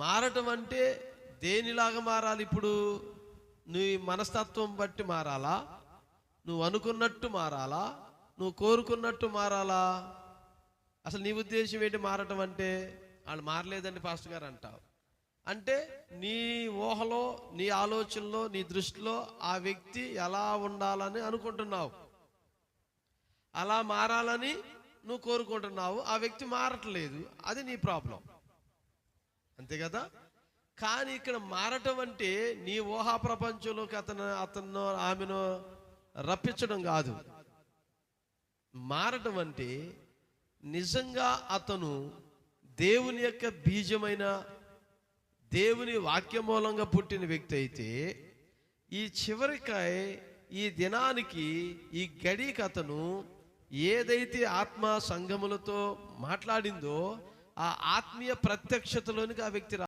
మారటం అంటే దేనిలాగా మారాలి? ఇప్పుడు నీ మనస్తత్వం బట్టి మారాలా? నువ్వు అనుకున్నట్టు మారాలా? నువ్వు కోరుకున్నట్టు మారాలా? అసలు నీ ఉద్దేశం ఏంటి మారటం అంటే? వాళ్ళు మారలేదండి పాస్టర్ గారు అంటావు. అంటే నీ ఊహలో, నీ ఆలోచనలో, నీ దృష్టిలో ఆ వ్యక్తి ఎలా ఉండాలని అనుకుంటున్నావు, అలా మారాలని నువ్వు కోరుకుంటున్నావు. ఆ వ్యక్తి మారట్లేదు, అది నీ ప్రాబ్లం, అంతే కదా? కానీ ఇక్కడ మారటం అంటే నీ ఊహా ప్రపంచంలోకి అతను ఆమెను రప్పించడం కాదు. మారటం అంటే నిజంగా అతను దేవుని యొక్క బీజమైన దేవుని వాక్య మూలంగా పుట్టిన వ్యక్తి అయితే ఈ చివరికై ఈ దినానికి ఈ గడికి అతను ఏదైతే ఆత్మ సంఘములతో మాట్లాడిందో ఆ ఆత్మీయ ప్రత్యక్షతలోనికి ఆ వ్యక్తి